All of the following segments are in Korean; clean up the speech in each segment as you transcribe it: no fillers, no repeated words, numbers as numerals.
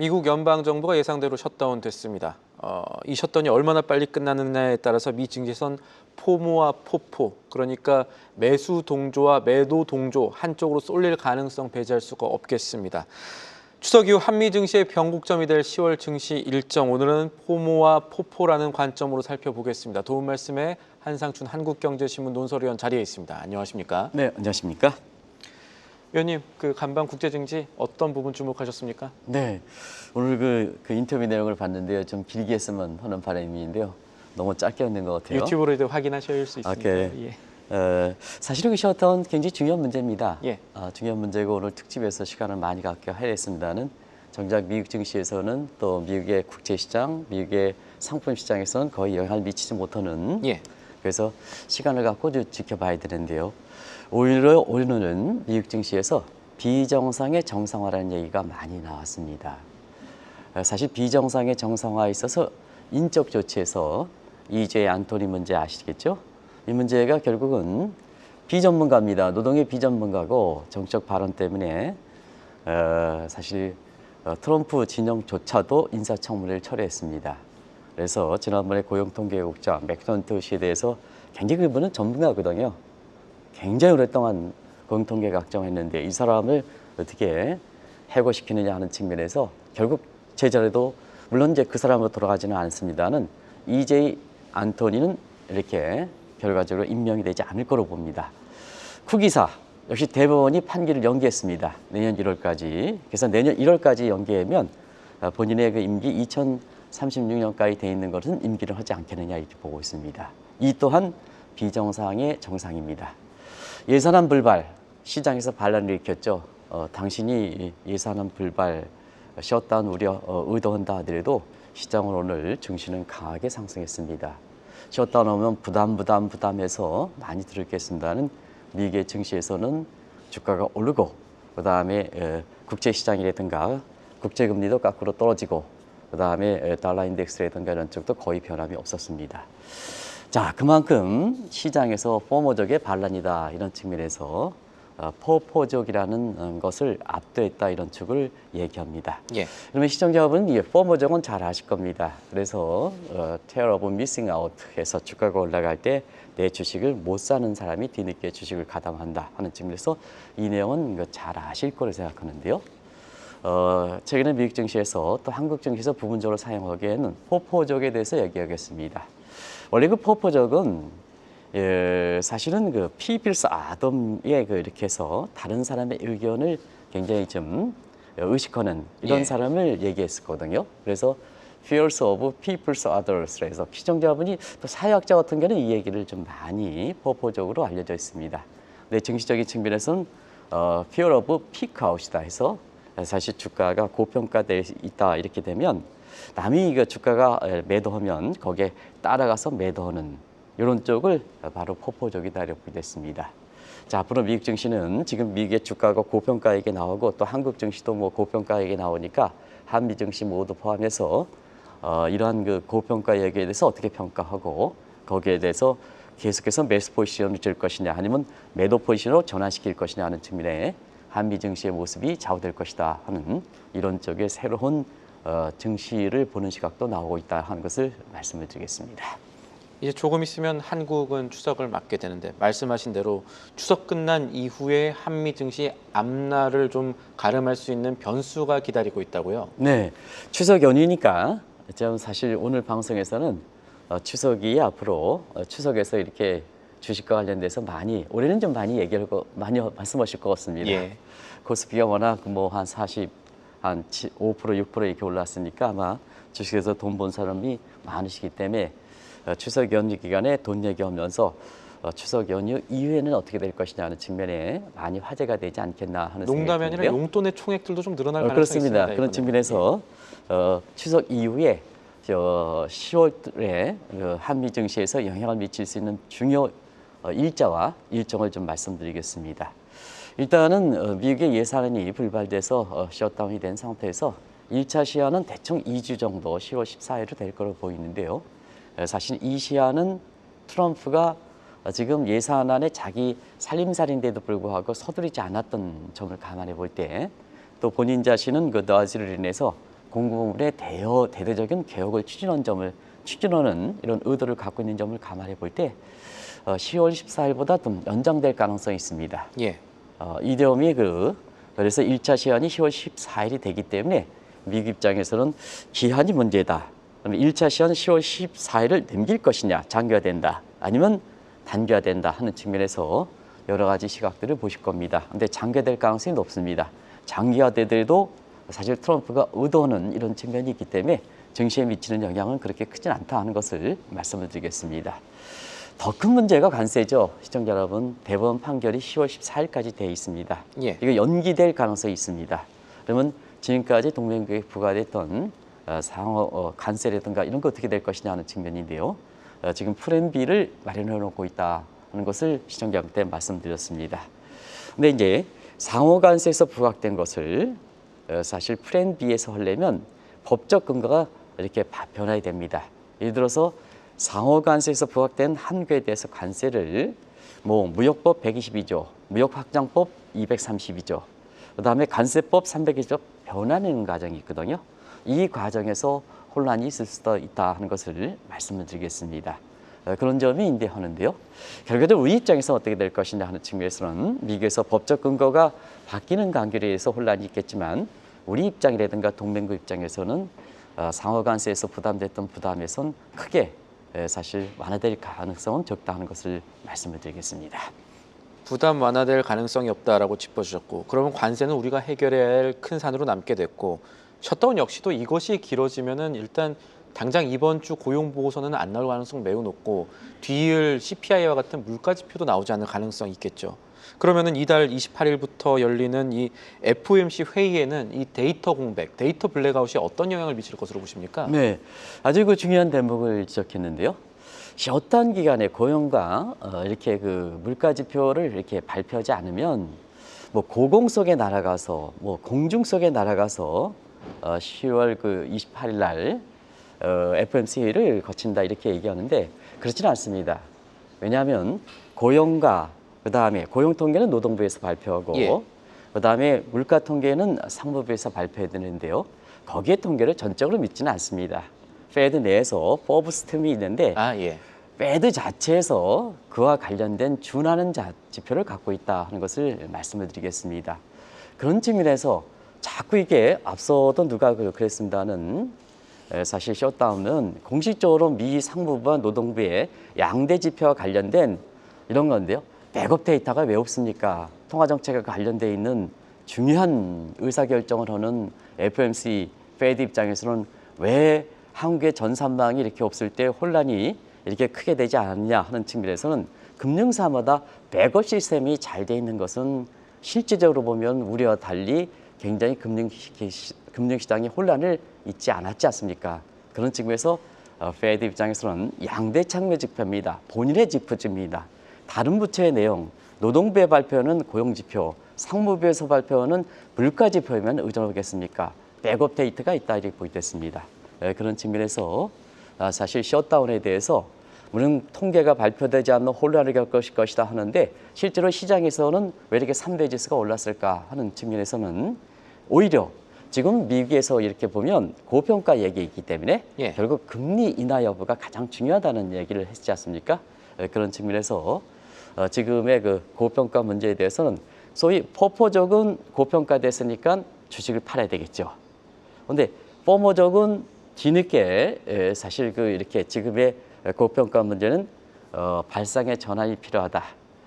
미국 연방정부가 예상대로 셧다운 됐습니다. 이 셧다운이 얼마나 빨리 끝나느냐에 따라서 미 증시에선 포모와 포포, 그러니까 매수 동조와 매도 동조 한쪽으로 쏠릴 가능성 배제할 수가 없겠습니다. 추석 이후 한미 증시의 변곡점이 될 10월 증시 일정, 오늘은 포모와 포포라는 관점으로 살펴보겠습니다. 도움 말씀에 한상춘 한국경제신문 논설위원 자리에 있습니다. 안녕하십니까? 네, 안녕하십니까? 위원님, 그 간밤 국제증시 어떤 부분 주목하셨습니까? 네, 오늘 그 인터뷰 내용을 봤는데요. 좀 길게 했으면 하는 바람인데요. 너무 짧게 있는 것 같아요. 유튜브로 오늘 수 있습니다. 오케이. 예. 사실은 그 셧다운 굉장히 중요한 문제입니다. 예. 중요한 문제고 오늘 특집에서 시간을 많이 갖게 하겠습니다는 정작 미국 증시에서는 또 미국의 국제시장, 미국의 상품시장에서는 거의 영향을 미치지 못하는 예. 그래서 시간을 갖고 지켜봐야 되는데요. 오늘은 미국 증시에서 비정상의 정상화라는 얘기가 많이 나왔습니다. 사실 비정상의 정상화에 있어서 인적 조치에서 이제 안토니 문제 아시겠죠? 이 문제가 결국은 비전문가입니다. 노동의 비전문가고 정책 발언 때문에 사실 트럼프 진영조차도 인사청문회를 철회했습니다. 그래서 지난번에 고용통계국장 맥던트 씨에 대해서 굉장히 그분은 전문가거든요. 굉장히 오랫동안 고용통계 걱정했는데 이 사람을 어떻게 해고시키느냐 하는 측면에서 결국 제자리도 물론 이제 그 사람으로 돌아가지는 않습니다는 EJ 안토니는 이렇게 결과적으로 임명이 되지 않을 거로 봅니다. 쿠기사 역시 대법원이 판결을 연기했습니다. 내년 1월까지. 그래서 내년 1월까지 연기하면 본인의 그 임기 2036년까지 돼 있는 것은 임기를 하지 않겠느냐 이렇게 보고 있습니다. 이 또한 비정상의 정상입니다. 예산안 불발, 시장에서 반란을 일으켰죠. 당신이 예산안 불발, 셧다운 의도한다 하더라도 시장은 오늘 증시는 강하게 상승했습니다. 셧다운 오면 부담해서 많이 들었겠습니다는 미국의 증시에서는 주가가 오르고 그다음에 국제시장이라든가 국제금리도 거꾸로 떨어지고 그다음에 달러 인덱스라든가 이런 쪽도 거의 변함이 없었습니다. 자, 그만큼 시장에서 포모적의 반란이다 이런 측면에서 포포적이라는 것을 압도했다 이런 축을 얘기합니다. 예. 그러면 시청자분은 포모적은 잘 아실 겁니다. 그래서 Terror of Missing Out 해서 주가가 올라갈 때 내 주식을 못 사는 사람이 뒤늦게 주식을 가담한다 하는 측면에서 이 내용은 잘 아실 거로 생각하는데요. 최근에 미국 증시에서 또 한국 증시에서 부분적으로 사용하기에는 포포적에 대해서 얘기하겠습니다. 원래 그 포포적은 사실은 그 피필스 아덤에 이렇게 해서 다른 사람의 의견을 굉장히 좀 의식하는 이런 사람을 얘기했었거든요. 그래서 fears of people's others 해서 시청자분이 또 사회학자 같은 경우는 이 얘기를 좀 많이 포포적으로 알려져 있습니다. 근데 증시적인 측면에서는 fear of peak out이다 해서 사실 주가가 고평가돼 있다 이렇게 되면 남이 그 주가가 매도하면 거기에 따라가서 매도하는 이런 쪽을 바로 포포적이다 이렇게 됐습니다. 자, 앞으로 미국 증시는 지금 미국의 주가가 고평가액에 나오고 또 한국 증시도 뭐 고평가액에 나오니까 한미 증시 모두 포함해서 이러한 그 고평가액에 대해서 어떻게 평가하고 거기에 대해서 계속해서 매수 포지션을 줄 것이냐 아니면 매도 포지션으로 전환시킬 것이냐 하는 측면에 한미 증시의 모습이 좌우될 것이다 하는 이런 쪽의 새로운 증시를 보는 시각도 나오고 있다 하는 것을 말씀을 드리겠습니다. 이제 조금 있으면 한국은 추석을 맞게 되는데 말씀하신 대로 추석 끝난 이후에 한미 증시 앞날을 좀 가름할 수 있는 변수가 기다리고 있다고요? 네, 추석 연휴니까 좀 사실 오늘 방송에서는 추석이 앞으로 추석에서 이렇게 주식과 관련돼서 올해는 좀 많이 많이 말씀하실 것 같습니다. 예. 코스피가 워낙 뭐 한 5% 6% 이렇게 올랐으니까 아마 주식에서 돈 본 사람이 많으시기 때문에 추석 연휴 기간에 돈 얘기하면서 추석 연휴 이후에는 어떻게 될 것이냐 하는 측면에 많이 화제가 되지 않겠나 하는 생각이 농담이 아니라 드는데요. 용돈의 총액들도 좀 늘어날 가능성이 그렇습니다. 있습니다. 그런 측면에서 추석 이후에 10월에 한미 증시에서 영향을 미칠 수 있는 중요 일자와 일정을 좀 말씀드리겠습니다. 일단은 미국의 예산안이 불발돼서 셧다운이 된 상태에서 1차 시한은 대충 2주 정도 10월 14일로 될 거로 보이는데요. 사실 이 시한은 트럼프가 지금 예산안에 자기 살림살인데도 불구하고 서두르지 않았던 점을 감안해 볼 때 또 본인 자신은 그 너즈를 인해서 공급망의 대대적인 개혁을 추진하는 이런 의도를 갖고 있는 점을 감안해 볼 때 10월 14일보다 좀 연장될 가능성이 있습니다. 예. 이 점이 그래서 1차 시한이 10월 14일이 되기 때문에 미국 입장에서는 기한이 문제다. 그러면 1차 시한 10월 14일을 넘길 것이냐, 장기화된다, 아니면 단기화된다 하는 측면에서 여러 가지 시각들을 보실 겁니다. 근데 장기화될 가능성이 높습니다. 장기화되더라도 사실 트럼프가 의도하는 이런 측면이 있기 때문에 증시에 미치는 영향은 그렇게 크진 않다 하는 것을 말씀을 드리겠습니다. 더 큰 문제가 관세죠. 시청자 여러분, 대법원 판결이 10월 14일까지 되어 있습니다. 예. 이거 연기될 가능성이 있습니다. 그러면 지금까지 동맹국에 부과됐던 상호 관세라든가 이런 거 어떻게 될 것이냐 하는 측면인데요. 지금 플랜 B를 마련해 놓고 있다 하는 것을 시청자한테 말씀드렸습니다. 근데 이제 상호 관세에서 부각된 것을 사실 플랜 B에서 하려면 법적 근거가 이렇게 변화해야 됩니다. 예를 들어서 상호 관세에서 부각된 한국에 대해서 관세를 무역법 122조, 무역확장법 232조, 그다음에 관세법 300조 변화하는 과정이 있거든요. 이 과정에서 혼란이 있을 수도 있다 하는 것을 말씀을 드리겠습니다. 그런 점이 인대하는데요. 결과적으로 우리 입장에서 어떻게 될 것이냐 하는 측면에서는 미국에서 법적 근거가 바뀌는 관계에 의해서 혼란이 있겠지만 우리 입장이라든가 동맹국 입장에서는 상호 관세에서 부담됐던 부담에선 크게 사실 완화될 가능성은 적다 하는 것을 말씀을 드리겠습니다. 부담 완화될 가능성이 없다라고 짚어주셨고, 그러면 관세는 우리가 해결해야 할 큰 산으로 남게 됐고, 셧다운 역시도 이것이 길어지면은 일단 당장 이번 주 고용 보고서는 안 나올 가능성 매우 높고, 뒤이을 CPI와 같은 물가 지표도 나오지 않을 가능성이 있겠죠. 그러면은 이달 28일부터 열리는 이 FOMC 회의에는 이 데이터 공백, 데이터 블랙아웃이 어떤 영향을 미칠 것으로 보십니까? 네, 아주 중요한 대목을 지적했는데요. 셧다운 기간에 고용과 이렇게 물가 지표를 이렇게 발표하지 않으면 고공 속에 날아가서 공중 속에 날아가서 10월 28일 날 FOMC를 거친다 이렇게 얘기하는데 그렇지는 않습니다. 왜냐하면 고용과 그다음에 고용 통계는 노동부에서 발표하고 예. 그다음에 물가 통계는 상무부에서 발표해야 되는데요. 거기에 통계를 전적으로 믿지는 않습니다. 페드 내에서 포브스 틈이 있는데 예. 페드 자체에서 그와 관련된 준하는 지표를 갖고 있다 하는 것을 말씀을 드리겠습니다. 그런 측면에서 자꾸 이게 앞서도 누가 그랬습니다는 사실 셧다운은 공식적으로 미 상무부와 노동부의 양대 지표와 관련된 이런 건데요. 백업 데이터가 왜 없습니까? 통화정책과 관련돼 있는 중요한 의사결정을 하는 FOMC, 페드 입장에서는 왜 한국의 전산망이 이렇게 없을 때 혼란이 이렇게 크게 되지 않았냐 하는 측면에서는 금융사마다 백업 시스템이 잘 돼 있는 것은 실질적으로 보면 우리와 달리 굉장히 금융시장의 혼란을 잊지 않았지 않습니까? 그런 측면에서 페드 입장에서는 양대 창조 지표입니다. 본인의 지표입니다. 다른 부처의 내용, 노동부의 발표는 고용지표, 상무부에서 발표하는 물가지표에만 의존하겠습니까? 백업 데이터가 있다 이렇게 보이겠습니다. 그런 측면에서 사실 셧다운에 대해서 물론 통계가 발표되지 않는 혼란을 겪을 것이다 하는데 실제로 시장에서는 왜 이렇게 3대 지수가 올랐을까 하는 측면에서는 오히려 지금 미국에서 이렇게 보면 고평가 얘기 있기 때문에 결국 금리 인하 여부가 가장 중요하다는 얘기를 했지 않습니까? 그런 측면에서 지금의 고평가 문제에 대해서는 소위 포포족은 고평가됐으니까 주식을 팔아야 되겠죠. 그런데 포모족은 뒤늦게 사실 이렇게 지금의 고평가 문제는 발상의 전환이 필요하다.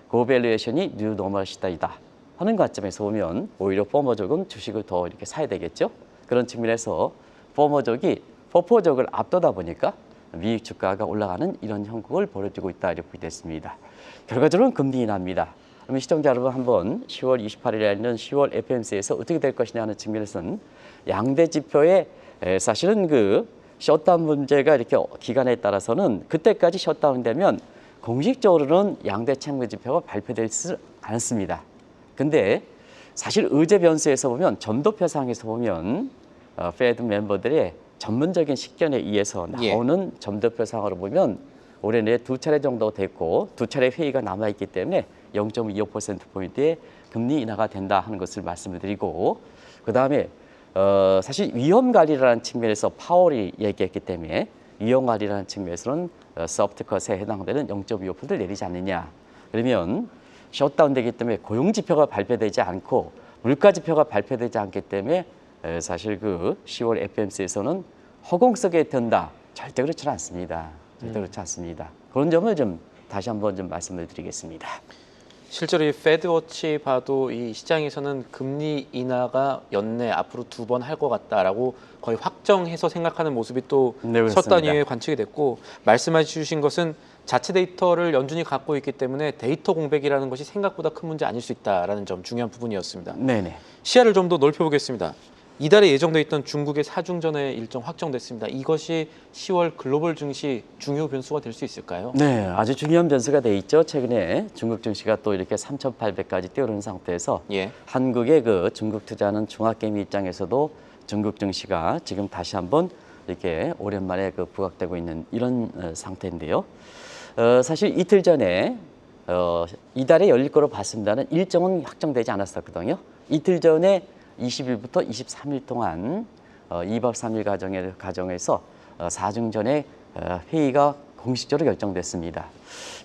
고밸류에이션이 뉴 노멀 시대이다 하는 관점에서 보면 오히려 포모족은 주식을 더 이렇게 사야 되겠죠. 그런 측면에서 포포족을 앞두다 보니까 미국 주가가 올라가는 이런 형국을 벌여주고 있다 이렇게 됐습니다. 결과적으로는 금리 인하입니다. 그러면 시청자 여러분 한번 10월 28일에 있는 10월 FOMC에서 어떻게 될 것이냐 하는 측면에서는 양대 지표에 사실은 셧다운 문제가 이렇게 기간에 따라서는 그때까지 셧다운 되면 공식적으로는 양대 창조 지표가 발표되지 않습니다. 근데 사실 의제 변수에서 보면 점도표상에서 보면 페드 멤버들의 전문적인 식견에 의해서 나오는 점도표상으로 보면 올해 내에 2차례 정도 됐고 2차례 회의가 남아있기 때문에 0.25%포인트의 금리 인하가 된다 하는 것을 말씀을 드리고 그다음에 사실 위험 관리라는 측면에서 파월이 얘기했기 때문에 위험 관리라는 측면에서는 소프트 컷에 해당되는 0.25%를 내리지 않느냐. 그러면 셧다운 되기 때문에 고용 지표가 발표되지 않고 물가 지표가 발표되지 않기 때문에 사실 그 10월 FMC에서는 허공속에 든다. 절대 그렇지 않습니다. 절대 그렇지 않습니다. 그런 점을 좀 다시 한번 좀 말씀을 드리겠습니다. 실제로 이 패드워치 봐도 이 시장에서는 금리 인하가 연내 앞으로 2번 할 것 같다라고 거의 확정해서 생각하는 모습이 또 네, 그렇습니다. 셧다운 이후에 관측이 됐고, 말씀해 주신 것은 자체 데이터를 연준이 갖고 있기 때문에 데이터 공백이라는 것이 생각보다 큰 문제 아닐 수 있다라는 점 중요한 부분이었습니다. 네네. 시야를 좀 더 넓혀보겠습니다. 이달에 예정돼 있던 중국의 사중전의 일정 확정됐습니다. 이것이 10월 글로벌 증시 중요 변수가 될 수 있을까요? 네, 아주 중요한 변수가 돼 있죠. 최근에 중국 증시가 또 이렇게 3,800까지 뛰어오른 상태에서 예. 한국의 그 중국 투자하는 중화개미 입장에서도 중국 증시가 지금 다시 한번 이렇게 오랜만에 그 부각되고 있는 이런 상태인데요. 사실 이틀 전에 이달에 열릴 거로 봤습니다는 일정은 확정되지 않았었거든요. 이틀 전에 20일부터 23일 동안 2박 3일 과정에서 사중전의 회의가 공식적으로 결정됐습니다.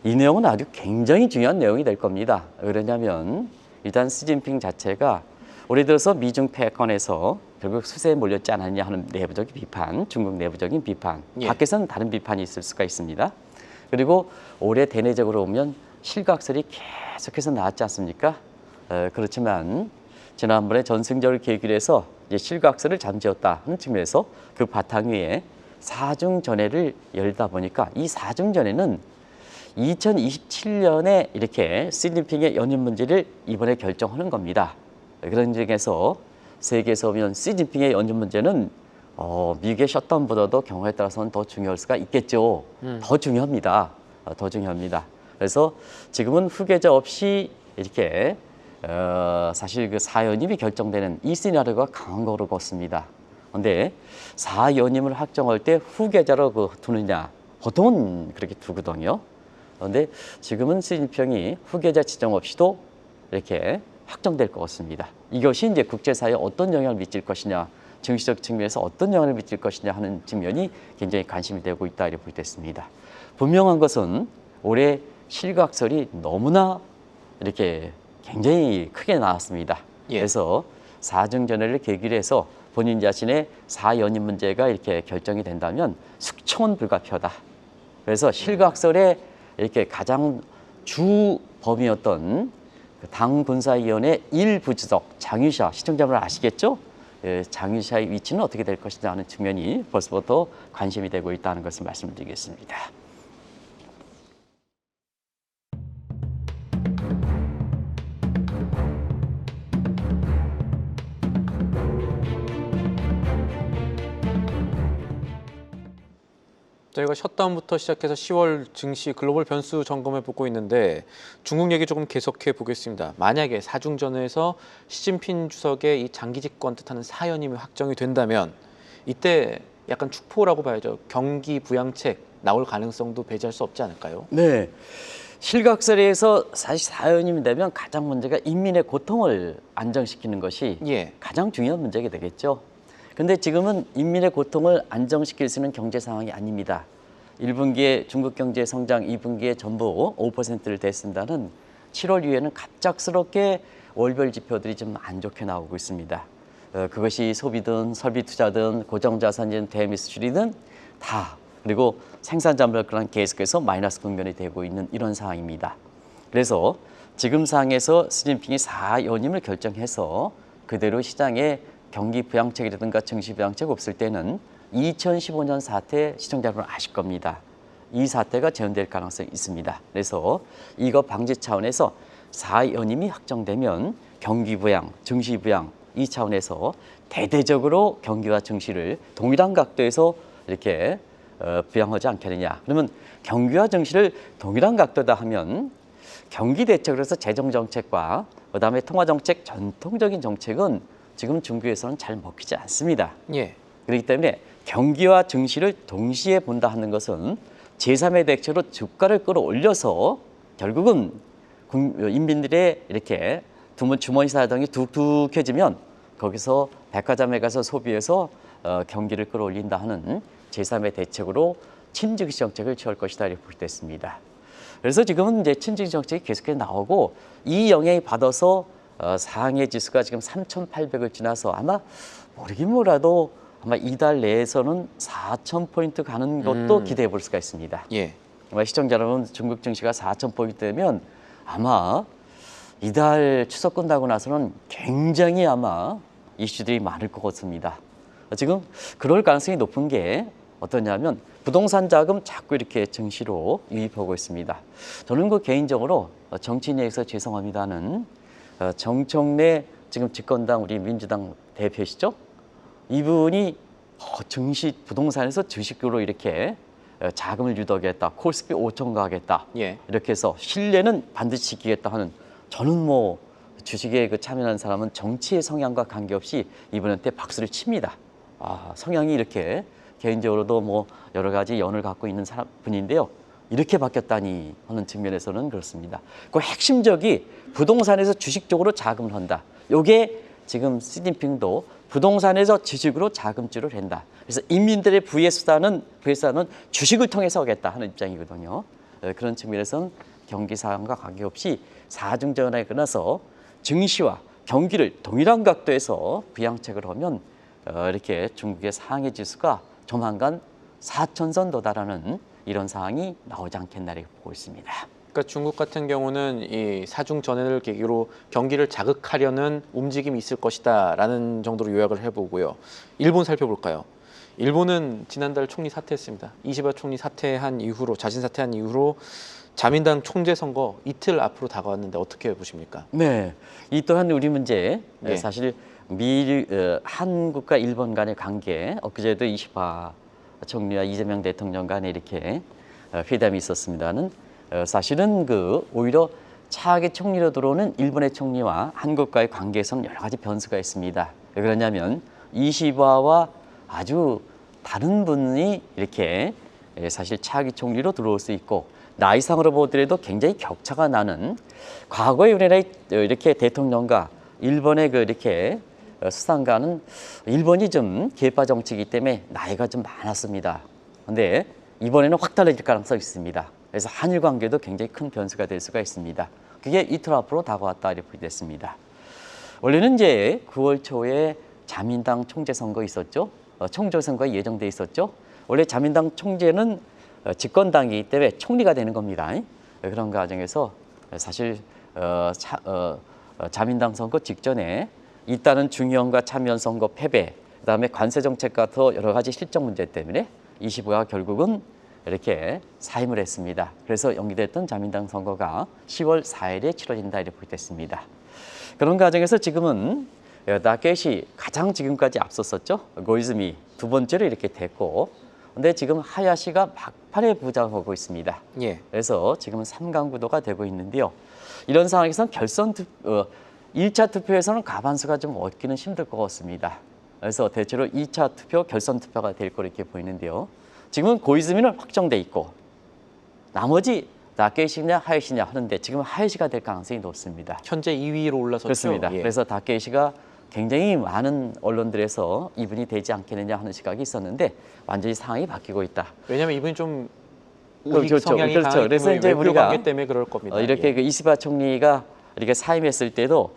이 내용은 아주 굉장히 중요한 내용이 될 겁니다. 왜냐하면 일단 시진핑 자체가 올해 들어서 미중 패권에서 결국 수세에 몰렸지 않았냐 하는 내부적인 비판, 중국 내부적인 비판, 예. 밖에서는 다른 비판이 있을 수가 있습니다. 그리고 올해 대내적으로 보면 실각설이 계속해서 나왔지 않습니까? 그렇지만 지난번에 전승절을 계기로 해서 이제 실각설을 잠재웠다는 측면에서 그 바탕 위에 사중전회를 열다 보니까 이 사중전회는 2027년에 이렇게 시진핑의 연임 문제를 이번에 결정하는 겁니다. 그런 점에서 세계에서 보면 시진핑의 연임 문제는 미국의 셧다운보다도 경우에 따라서는 더 중요할 수가 있겠죠. 더 중요합니다. 더 중요합니다. 그래서 지금은 후계자 없이 이렇게 사실 그 사연임이 결정되는 이 시나리오가 강한 거로 걷습니다. 그런데 사연임을 확정할 때 후계자로 그 두느냐, 보통은 그렇게 두거든요. 그런데 지금은 시진핑이 후계자 지정 없이도 이렇게 확정될 것 같습니다. 이것이 이제 국제사회에 어떤 영향을 미칠 것이냐, 증시적 측면에서 어떤 영향을 미칠 것이냐 하는 측면이 굉장히 관심이 되고 있다 이렇게 보겠습니다. 분명한 것은 올해 실각설이 너무나 이렇게 굉장히 크게 나왔습니다. 예. 그래서 사중전회를 계기로 해서 본인 자신의 사연임 문제가 이렇게 결정이 된다면 숙청은 불가피하다. 그래서 실각설의 이렇게 가장 주 범위였던 당 군사위원회 1부주석 장유샤, 시청자분들 아시겠죠? 장유샤의 위치는 어떻게 될 것이냐 하는 측면이 벌써부터 관심이 되고 있다는 것을 말씀드리겠습니다. 저희가 셧다운부터 시작해서 10월 증시 글로벌 변수 점검해 보고 있는데 중국 얘기 조금 계속해 보겠습니다. 만약에 사중전에서 시진핑 주석의 이 장기 집권 뜻하는 사연임이 확정이 된다면 이때 약간 축포라고 봐야죠. 경기 부양책 나올 가능성도 배제할 수 없지 않을까요? 네. 실각설에서 사실 사연임이 되면 가장 문제가 인민의 고통을 안정시키는 것이 예. 가장 중요한 문제가 되겠죠. 근데 지금은 인민의 고통을 안정시킬 수 있는 경제 상황이 아닙니다. 1분기에 중국 경제 성장, 2분기에 전부 5%를 됐습니다는 7월 이후에는 갑작스럽게 월별 지표들이 좀 안 좋게 나오고 있습니다. 그것이 소비든 설비 투자든 고정자산이든 대미수출이든 다, 그리고 생산자 물가는 계속해서 마이너스 국면이 되고 있는 이런 상황입니다. 그래서 지금 상황에서 시진핑이 4연임을 결정해서 그대로 시장에 경기 부양책이라든가 증시 부양책 없을 때는 2015년 사태 시청자 여러분 아실 겁니다. 이 사태가 재현될 가능성이 있습니다. 그래서 이거 방지 차원에서 4연임이 확정되면 경기 부양, 증시 부양 이 차원에서 대대적으로 경기와 증시를 동일한 각도에서 이렇게 부양하지 않겠느냐. 그러면 경기와 증시를 동일한 각도다 하면 경기 대책으로 해서 재정 정책과 그다음에 통화 정책, 전통적인 정책은 지금 중국에서는 잘 먹히지 않습니다. 예. 그렇기 때문에 경기와 증시를 동시에 본다 하는 것은 제3의 대책으로 주가를 끌어올려서 결국은 인민들의 이렇게 주머니 사정이 툭툭해지면 거기서 백화점에 가서 소비해서 경기를 끌어올린다 하는 제3의 대책으로 친증시 정책을 취할 것이다 이렇게 보겠습니다. 그래서 지금은 이제 친증시 정책이 계속해서 나오고 이 영향이 받아서 상해 지수가 지금 3,800을 지나서 아마 모르긴 몰라도 아마 이달 내에서는 4,000포인트 가는 것도 기대해 볼 수가 있습니다. 예. 아마 시청자 여러분, 중국 증시가 4,000포인트 되면 아마 이달 추석 끝나고 나서는 굉장히 아마 이슈들이 많을 것 같습니다. 지금 그럴 가능성이 높은 게 어떠냐면 부동산 자금 자꾸 이렇게 증시로 유입하고 있습니다. 저는 그 개인적으로 정치인에게서 죄송합니다는 정청래 지금 집권당 우리 민주당 대표시죠? 이분이 증시 부동산에서 주식으로 이렇게 자금을 유도하겠다, 코스피 5천 가겠다, 예. 이렇게 해서 신뢰는 반드시 지키겠다 하는 저는 뭐 주식에 그 참여하는 사람은 정치의 성향과 관계없이 이분한테 박수를 칩니다. 성향이 이렇게 개인적으로도 뭐 여러 가지 연을 갖고 있는 분인데요. 이렇게 바뀌었다니 하는 측면에서는 그렇습니다. 그 핵심적이 부동산에서 주식 쪽으로 자금을 한다. 요게 지금 시진핑도 부동산에서 주식으로 자금줄을 한다. 그래서 인민들의 부의 수단은 주식을 통해서 하겠다 하는 입장이거든요. 그런 측면에서는 경기 상황과 관계없이 사중전환에 끝나서 증시와 경기를 동일한 각도에서 부양책을 하면 이렇게 중국의 상해 지수가 조만간 4,000선 도달하는 이런 상황이 나오지 않겠나 이렇게 보고 있습니다. 그러니까 중국 같은 경우는 이 사중 전환을 계기로 경기를 자극하려는 움직임이 있을 것이다라는 정도로 요약을 해보고요. 일본 살펴볼까요? 일본은 지난달 총리 사퇴했습니다. 이시바 총리 사퇴한 이후로 자진 사퇴한 이후로 자민당 총재 선거 이틀 앞으로 다가왔는데 어떻게 보십니까? 네, 이 또한 우리 문제. 네. 사실 한국과 일본 간의 관계, 엊그제도 이시바 총리와 이재명 대통령 간에 이렇게 회담이 있었습니다는 사실은 오히려 차기 총리로 들어오는 일본의 총리와 한국과의 관계에서는 여러 가지 변수가 있습니다. 왜 그러냐면 이시바와 아주 다른 분이 이렇게 사실 차기 총리로 들어올 수 있고 나이상으로 보더라도 굉장히 격차가 나는 과거에 우리나라의 이렇게 대통령과 일본의 이렇게 수상가는 일본이 좀 계파 정치이기 때문에 나이가 좀 많았습니다. 그런데 이번에는 확 달라질 가능성이 있습니다. 그래서 한일 관계도 굉장히 큰 변수가 될 수가 있습니다. 그게 이틀 앞으로 다가왔다 이렇게 됐습니다. 원래는 이제 9월 초에 자민당 총재 선거 있었죠. 총재 선거가 예정돼 있었죠. 원래 자민당 총재는 집권당이기 때문에 총리가 되는 겁니다. 그런 과정에서 사실 자민당 선거 직전에 일단은 중의원과 참여원 선거 패배, 그다음에 관세 정책 같은 여러 가지 실정 문제 때문에 25가 결국은 이렇게 사임을 했습니다. 그래서 연기됐던 자민당 선거가 10월 4일에 치러진다 이렇게 됐습니다. 그런 과정에서 지금은 나케시 가장 지금까지 앞섰었죠. 고이즈미 두 번째로 이렇게 됐고, 근데 지금 하야시가 막판에 부장하고 있습니다. 예. 그래서 지금은 3강 구도가 되고 있는데요. 이런 상황에서는 1차 투표에서는 과반수가 좀 얻기는 힘들 것 같습니다. 그래서 대체로 2차 투표, 결선 투표가 될 거로 이렇게 보이는데요. 지금은 고이즈미는 확정돼 있고 나머지 다케이시냐 하야시냐 하는데 지금 하야시가 될 가능성이 높습니다. 현재 2위로 올라섰죠. 그렇습니다. 예. 그래서 다케이시가 굉장히 많은 언론들에서 이분이 되지 않겠느냐 하는 시각이 있었는데 완전히 상황이 바뀌고 있다. 왜냐하면 이분이 좀 우익 그렇죠. 성향이 그렇죠. 강하기 그래서 때문에 이제 외교 우리가 관계 때문에 그럴 겁니다. 이렇게 예. 이시바 총리가 이렇게 사임했을 때도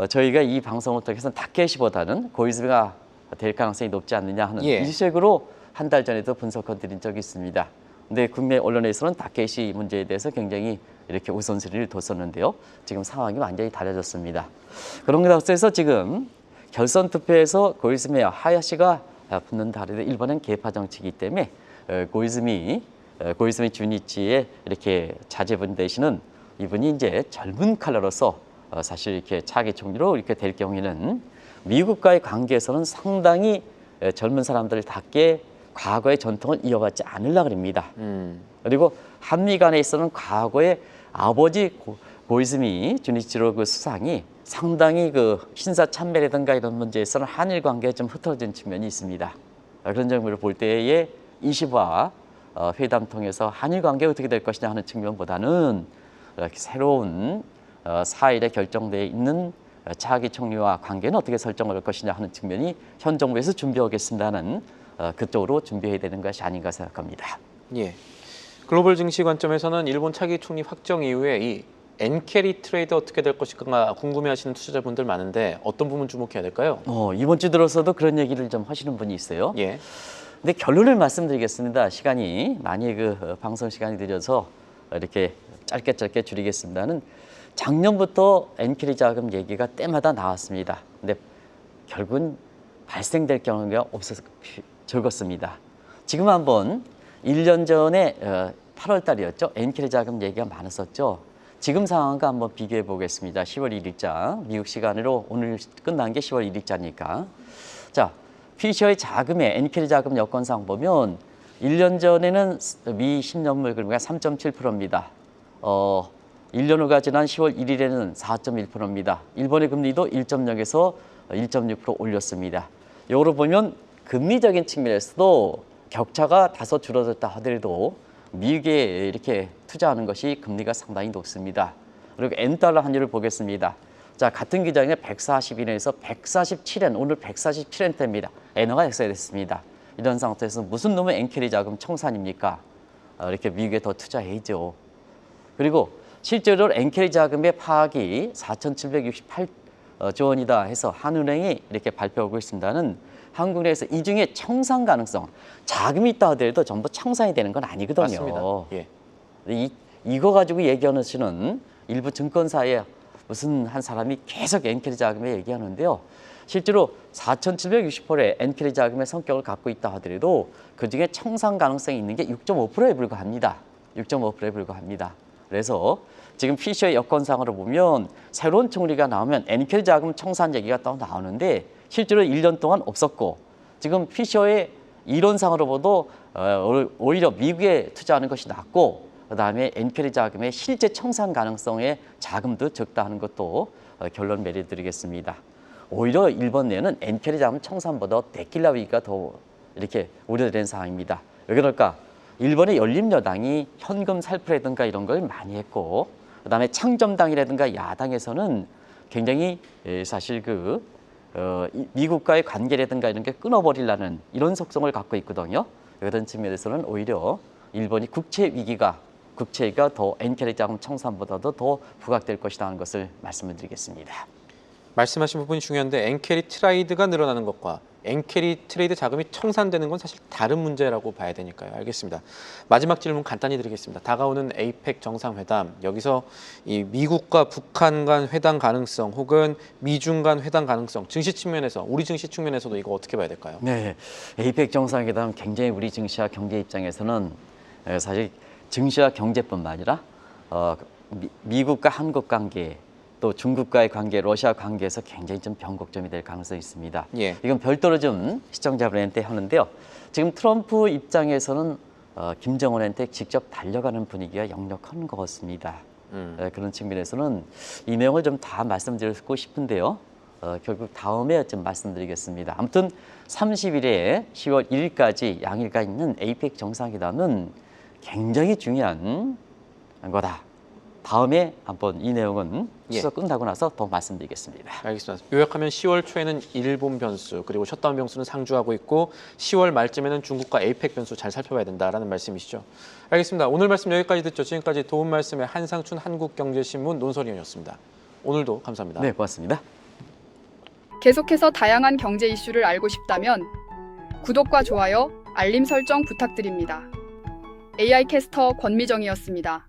저희가 이 방송을 통해서 다케이시보다는 고이즈미가 될 가능성이 높지 않느냐 하는 예. 일색으로 한 달 전에도 분석해 드린 적이 있습니다. 근데 국내 언론에서는 다케이시 문제에 대해서 굉장히 이렇게 우선순위를 뒀었는데요. 지금 상황이 완전히 달라졌습니다. 그런 것에서 지금 결선 투표에서 고이즈미와 하야시가 붙는 다르데 일본은 계파 정치이기 때문에 고이즈미 주니치의 이렇게 자제분 되시는 이분이 이제 젊은 칼라로서 사실 이렇게 차기 총리로 이렇게 될 경우에는 미국과의 관계에서는 상당히 젊은 사람들답게 과거의 전통을 이어받지 않으려고 합니다. 그리고 한미 간에 있어서는 과거의 아버지 고이즈미 주니치로 수상이 상당히 신사 참배라든가 이런 문제에서는 한일 관계에 좀 흐트러진 측면이 있습니다. 그런 점으로 볼 때에 20화 회담 통해서 한일 관계가 어떻게 될 것이냐 하는 측면보다는 새로운 4일에 결정되어 있는 차기 총리와 관계는 어떻게 설정을 할 것이냐 하는 측면이 현 정부에서 준비하겠습니다는 그쪽으로 준비해야 되는 것이 아닌가 생각합니다. 예. 글로벌 증시 관점에서는 일본 차기 총리 확정 이후에 이 엔캐리 트레이드 어떻게 될 것인가 궁금해하시는 투자자분들 많은데 어떤 부분 주목해야 될까요? 이번 주 들어서도 그런 얘기를 좀 하시는 분이 있어요. 예. 근데 결론을 말씀드리겠습니다. 시간이 많이 방송 시간이 늦어서 이렇게 짧게 줄이겠습니다는 작년부터 엔캐리 자금 얘기가 때마다 나왔습니다. 근데 결국은 발생될 경우가 없어서 적었습니다. 지금 한번 1년 전에 8월 달이었죠. 엔캐리 자금 얘기가 많았었죠. 지금 상황과 한번 비교해 보겠습니다. 10월 1일자 미국 시간으로 오늘 끝난 게 10월 1일자니까. 자, 피셔의 자금의 엔캐리 자금 여건상 보면 1년 전에는 미 10년물 금리가 3.7%입니다. 1년 후가 지난 10월 1일에는 4.1%입니다. 일본의 금리도 1.0에서 1.6% 올렸습니다. 이거로 보면 금리적인 측면에서도 격차가 다소 줄어들었다 하더라도 미국에 이렇게 투자하는 것이 금리가 상당히 높습니다. 그리고 엔달러 환율을 보겠습니다. 자, 같은 기장에 140엔에서 147엔, 오늘 147엔대입니다. 엔화가 역사됐습니다. 이런 상태에서 무슨 놈의 엔캐리 자금 청산입니까? 이렇게 미국에 더 투자해야죠. 그리고 실제로 엔캐리 자금의 파악이 4,768조 원이다 해서 한은행이 이렇게 발표하고 있습니다는 한국은행에서 이 중에 청산 가능성, 자금이 있다 하더라도 전부 청산이 되는 건 아니거든요. 맞습니다. 예. 이거 가지고 얘기하는 수는 일부 증권사에 무슨 한 사람이 계속 엔캐리 자금에 얘기하는데요. 실제로 4,760%의 엔캐리 자금의 성격을 갖고 있다 하더라도 그중에 청산 가능성이 있는 게 6.5%에 불과합니다. 6.5%에 불과합니다. 그래서 지금 피셔의 여건상으로 보면 새로운 총리가 나오면 엔캐리 자금 청산 얘기가 또 나오는데 실제로 1년 동안 없었고 지금 피셔의 이론상으로 봐도 오히려 미국에 투자하는 것이 낫고 그다음에 엔캐리 자금의 실제 청산 가능성의 자금도 적다 하는 것도 결론 내려드리겠습니다. 오히려 일본 내는 엔캐리 자금 청산보다 데킬라 위기가 더 이렇게 우려되는 상황입니다. 왜 그럴까? 일본의 열린여당이 현금 살포라든가 이런 걸 많이 했고 그다음에 창점당이라든가 야당에서는 굉장히 사실 미국과의 관계라든가 이런 게 끊어버리려는 이런 속성을 갖고 있거든요. 그런 측면에서는 오히려 일본이 국채가 더 엔캐리 자금 청산보다도 더 부각될 것이다 하는 것을 말씀을 드리겠습니다. 말씀하신 부분이 중요한데 엔캐리 트레이드가 늘어나는 것과 엔캐리 트레이드 자금이 청산되는 건 사실 다른 문제라고 봐야 되니까요. 알겠습니다. 마지막 질문 간단히 드리겠습니다. 다가오는 에이펙 정상회담, 여기서 이 미국과 북한 간 회담 가능성 혹은 미중 간 회담 가능성, 증시 측면에서, 우리 증시 측면에서도 이거 어떻게 봐야 될까요? 네, 에이펙 정상회담 굉장히 우리 증시와 경제 입장에서는 사실 증시와 경제뿐만 아니라 미국과 한국 관계 또 중국과의 관계, 러시아 관계에서 굉장히 좀 변곡점이 될 가능성이 있습니다. 예. 이건 별도로 좀 시청자분한테 하는데요. 지금 트럼프 입장에서는 김정은한테 직접 달려가는 분위기가 역력한 것 같습니다. 그런 측면에서는 이 내용을 좀 다 말씀드리고 싶은데요. 결국 다음에 좀 말씀드리겠습니다. 아무튼 30일에 10월 1일까지 양일간 있는 에이펙 정상회담은 굉장히 중요한 거다. 다음에 한번 이 내용은 추석 끝나고 나서 더 말씀드리겠습니다. 알겠습니다. 요약하면 10월 초에는 일본 변수 그리고 셧다운 변수는 상주하고 있고 10월 말쯤에는 중국과 에이펙 변수 잘 살펴봐야 된다라는 말씀이시죠. 알겠습니다. 오늘 말씀 여기까지 듣죠. 지금까지 도움 말씀의 한상춘 한국경제신문 논설위원이었습니다. 오늘도 감사합니다. 네, 고맙습니다. 계속해서 다양한 경제 이슈를 알고 싶다면 구독과 좋아요, 알림 설정 부탁드립니다. AI 캐스터 권미정이었습니다.